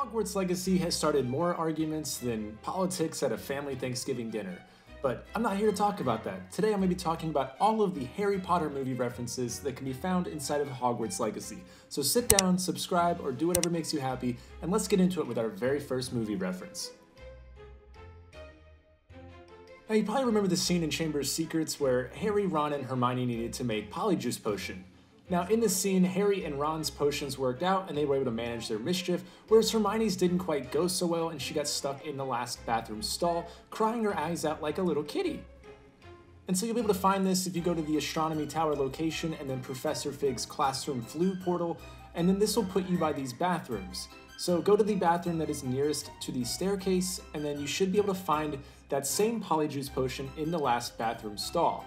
Hogwarts Legacy has started more arguments than politics at a family Thanksgiving dinner. But I'm not here to talk about that. Today I'm going to be talking about all of the Harry Potter movie references that can be found inside of Hogwarts Legacy. So sit down, subscribe, or do whatever makes you happy, and let's get into it with our very first movie reference. Now you probably remember the scene in Chamber of Secrets where Harry, Ron, and Hermione needed to make Polyjuice Potion. Now in this scene, Harry and Ron's potions worked out and they were able to manage their mischief, whereas Hermione's didn't quite go so well and she got stuck in the last bathroom stall, crying her eyes out like a little kitty. And so you'll be able to find this if you go to the Astronomy Tower location and then Professor Fig's classroom flue portal, and then this will put you by these bathrooms. So go to the bathroom that is nearest to the staircase, and then you should be able to find that same Polyjuice Potion in the last bathroom stall.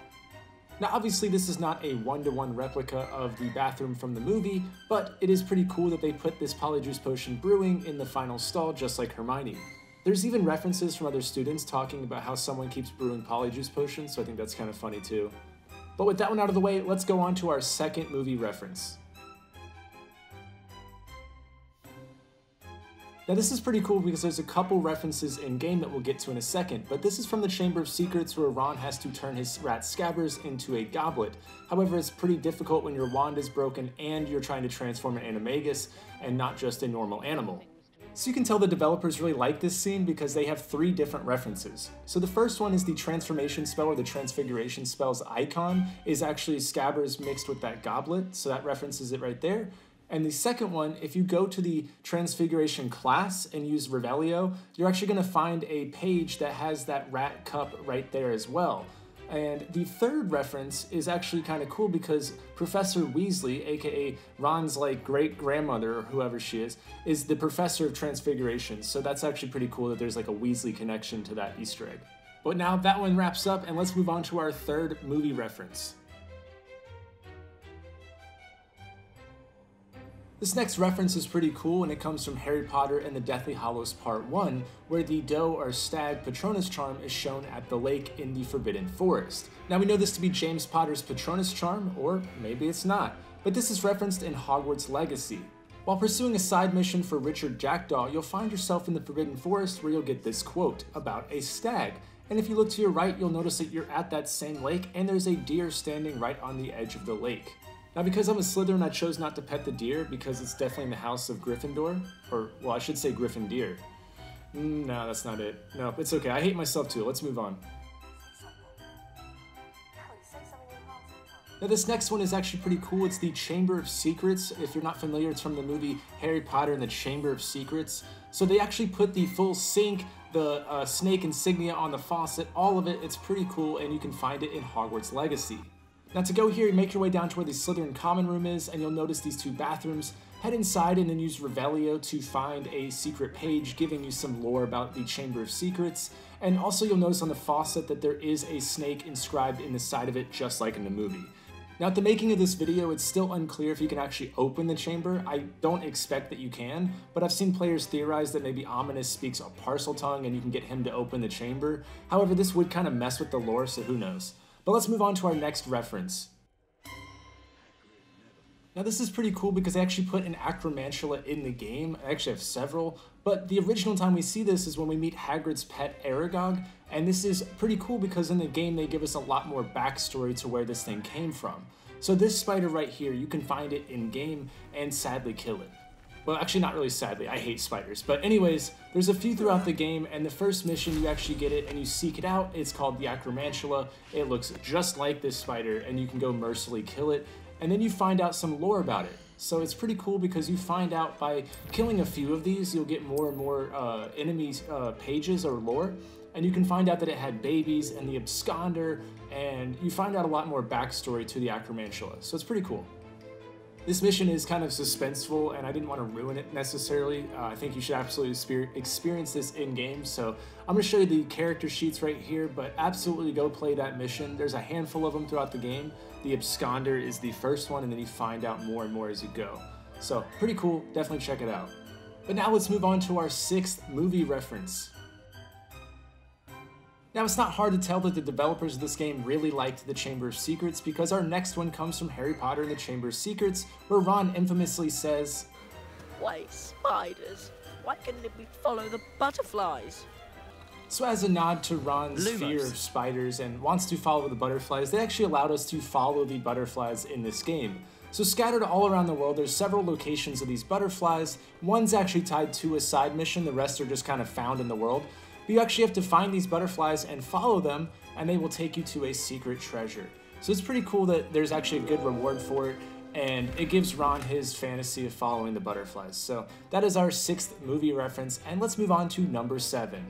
Now obviously this is not a one-to-one replica of the bathroom from the movie, but it is pretty cool that they put this Polyjuice Potion brewing in the final stall just like Hermione. There's even references from other students talking about how someone keeps brewing Polyjuice Potions, so I think that's kind of funny too. But with that one out of the way, let's go on to our second movie reference. Now this is pretty cool because there's a couple references in game that we'll get to in a second, but this is from the Chamber of Secrets where Ron has to turn his rat Scabbers into a goblet. However, it's pretty difficult when your wand is broken and you're trying to transform an animagus and not just a normal animal. So you can tell the developers really like this scene because they have three different references. So the first one is the transformation spell, or the transfiguration spell's icon is actually Scabbers mixed with that goblet, so that references it right there. And the second one, if you go to the Transfiguration class and use Revelio, you're actually going to find a page that has that rat cup right there as well. And the third reference is actually kind of cool because Professor Weasley, aka Ron's like great-grandmother or whoever she is the professor of Transfiguration. So that's actually pretty cool that there's like a Weasley connection to that Easter egg. But now that one wraps up, and let's move on to our third movie reference. This next reference is pretty cool, and it comes from Harry Potter and the Deathly Hallows Part 1, where the doe or stag Patronus charm is shown at the lake in the Forbidden Forest. Now we know this to be James Potter's Patronus charm, or maybe it's not, but this is referenced in Hogwarts Legacy. While pursuing a side mission for Richard Jackdaw, you'll find yourself in the Forbidden Forest where you'll get this quote about a stag. And if you look to your right, you'll notice that you're at that same lake and there's a deer standing right on the edge of the lake. Now because I'm a Slytherin, I chose not to pet the deer because it's definitely in the house of Gryffindor, or well I should say Gryffindor. No, that's not it. No, it's okay, I hate myself too, let's move on. Now this next one is actually pretty cool. It's the Chamber of Secrets. If you're not familiar, it's from the movie Harry Potter and the Chamber of Secrets. So they actually put the full sink, the snake insignia on the faucet, all of it. It's pretty cool, and you can find it in Hogwarts Legacy. Now to go here, you make your way down to where the Slytherin common room is, and you'll notice these two bathrooms. Head inside and then use Revelio to find a secret page giving you some lore about the Chamber of Secrets. And also you'll notice on the faucet that there is a snake inscribed in the side of it, just like in the movie. Now at the making of this video, it's still unclear if you can actually open the chamber. I don't expect that you can, but I've seen players theorize that maybe Ominous speaks a parcel tongue and you can get him to open the chamber. However, this would kind of mess with the lore, so who knows. But let's move on to our next reference. Now this is pretty cool because they actually put an Acromantula in the game. I actually have several, but the original time we see this is when we meet Hagrid's pet Aragog, and this is pretty cool because in the game they give us a lot more backstory to where this thing came from. So this spider right here, you can find it in game and sadly kill it. Well, actually not really sadly, I hate spiders. But anyways, there's a few throughout the game, and the first mission you actually get it and you seek it out. It's called the Acromantula. It looks just like this spider and you can go mercilessly kill it. And then you find out some lore about it. So it's pretty cool because you find out by killing a few of these, you'll get more and more enemies pages or lore. And you can find out that it had babies and the absconder, and you find out a lot more backstory to the Acromantula. So it's pretty cool. This mission is kind of suspenseful, and I didn't want to ruin it necessarily. I think you should absolutely experience this in-game, so I'm going to show you the character sheets right here, but absolutely go play that mission. There's a handful of them throughout the game. The Absconder is the first one, and then you find out more and more as you go. So, pretty cool, definitely check it out. But now let's move on to our sixth movie reference. Now it's not hard to tell that the developers of this game really liked the Chamber of Secrets because our next one comes from Harry Potter and the Chamber of Secrets, where Ron infamously says, "Why spiders? Why couldn't we follow the butterflies? So as a nod to Ron's fear of spiders and wants to follow the butterflies, they actually allowed us to follow the butterflies in this game. So scattered all around the world, there's several locations of these butterflies. One's actually tied to a side mission, the rest are just kind of found in the world. But you actually have to find these butterflies and follow them, and they will take you to a secret treasure. So it's pretty cool that there's actually a good reward for it, and it gives Ron his fantasy of following the butterflies. So that is our 6th movie reference, and let's move on to number 7.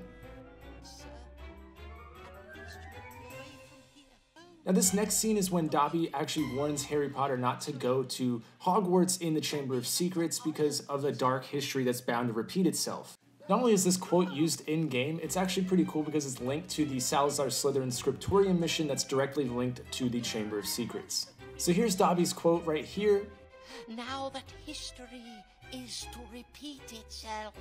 Now this next scene is when Dobby actually warns Harry Potter not to go to Hogwarts in the Chamber of Secrets because of a dark history that's bound to repeat itself. Not only is this quote used in-game, it's actually pretty cool because it's linked to the Salazar Slytherin Scriptorium mission that's directly linked to the Chamber of Secrets. So here's Dobby's quote right here. Now that history is to repeat itself.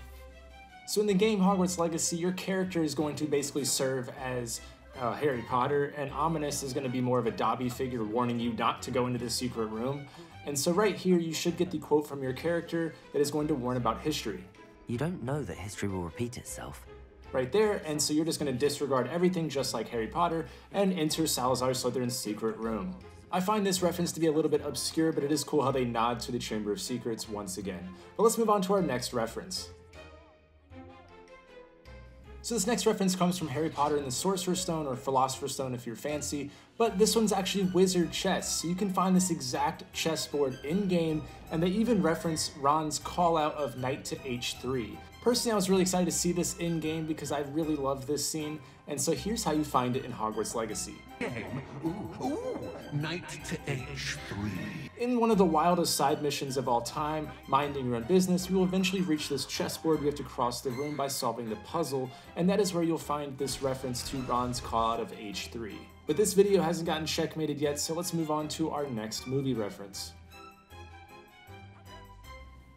So in the game Hogwarts Legacy, your character is going to basically serve as Harry Potter, and Ominous is going to be more of a Dobby figure warning you not to go into the secret room. And so right here you should get the quote from your character that is going to warn about history. You don't know that history will repeat itself. Right there, and so you're just going to disregard everything just like Harry Potter and enter Salazar Slytherin's secret room. I find this reference to be a little bit obscure, but it is cool how they nod to the Chamber of Secrets once again. But let's move on to our next reference. So this next reference comes from Harry Potter and the Sorcerer's Stone, or Philosopher's Stone if you're fancy, but this one's actually wizard chess, so you can find this exact chessboard in-game, and they even reference Ron's call out of knight to h3. Personally, I was really excited to see this in-game because I really love this scene, and so here's how you find it in Hogwarts Legacy. Knight to h3. In one of the wildest side missions of all time, minding your own business, we will eventually reach this chessboard. We have to cross the room by solving the puzzle, and that is where you'll find this reference to Ron's call out of h3. But this video hasn't gotten checkmated yet, so let's move on to our next movie reference.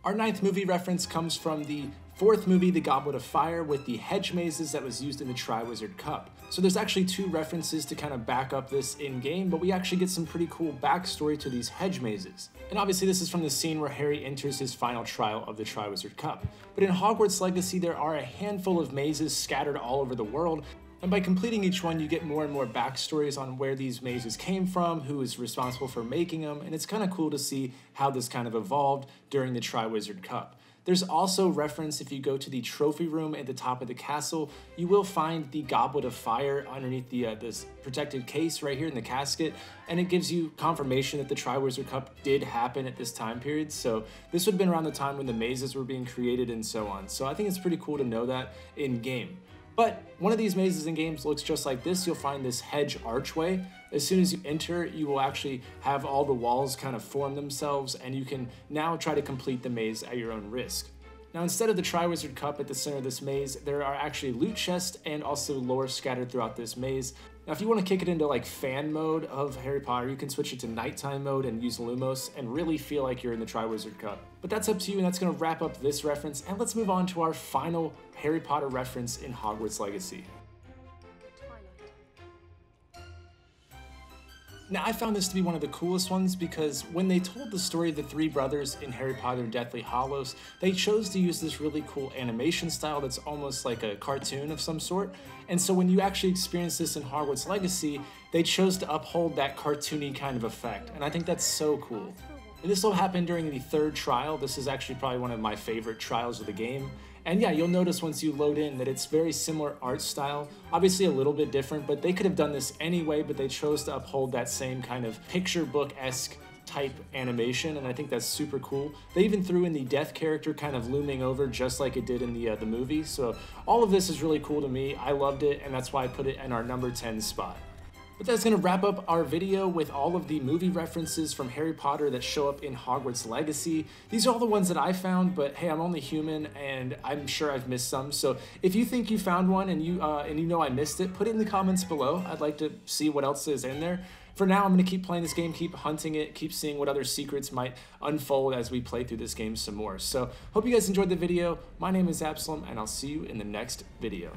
Our 9th movie reference comes from the 4th movie, The Goblet of Fire, with the Hedgemazes that was used in the Triwizard Cup. So there's actually 2 references to kind of back up this in-game, but we actually get some pretty cool backstory to these Hedgemazes. And obviously this is from the scene where Harry enters his final trial of the Triwizard Cup. But in Hogwarts Legacy, there are a handful of mazes scattered all over the world, and by completing each one, you get more and more backstories on where these mazes came from, who is responsible for making them, and it's kind of cool to see how this kind of evolved during the Triwizard Cup. There's also reference if you go to the trophy room at the top of the castle, you will find the Goblet of Fire underneath the this protected case right here in the casket, and it gives you confirmation that the Triwizard Cup did happen at this time period. So this would have been around the time when the mazes were being created and so on. So I think it's pretty cool to know that in game. But one of these mazes in games looks just like this. You'll find this hedge archway. As soon as you enter, you will actually have all the walls kind of form themselves, and you can now try to complete the maze at your own risk. Now, instead of the Triwizard Cup at the center of this maze, there are actually loot chests and also lore scattered throughout this maze. Now, if you want to kick it into like fan mode of Harry Potter, you can switch it to nighttime mode and use Lumos and really feel like you're in the Triwizard Cup. But that's up to you, and that's going to wrap up this reference, and let's move on to our final Harry Potter reference in Hogwarts Legacy. Now, I found this to be one of the coolest ones because when they told the story of the 3 brothers in Harry Potter and Deathly Hallows, they chose to use this really cool animation style that's almost like a cartoon of some sort. And so when you actually experience this in Hogwarts Legacy, they chose to uphold that cartoony kind of effect. And I think that's so cool. And this will happen during the 3rd trial. This is actually probably one of my favorite trials of the game. And yeah, you'll notice once you load in that it's very similar art style, obviously a little bit different, but they could have done this anyway, but they chose to uphold that same kind of picture book-esque type animation, and I think that's super cool. They even threw in the death character kind of looming over just like it did in the movie, so all of this is really cool to me. I loved it, and that's why I put it in our number 10 spot. But that's going to wrap up our video with all of the movie references from Harry Potter that show up in Hogwarts Legacy. These are all the ones that I found, but hey, I'm only human and I'm sure I've missed some. So if you think you found one and you know I missed it, put it in the comments below. I'd like to see what else is in there. For now, I'm going to keep playing this game, keep hunting it, keep seeing what other secrets might unfold as we play through this game some more. So hope you guys enjoyed the video. My name is Absoulem, and I'll see you in the next video.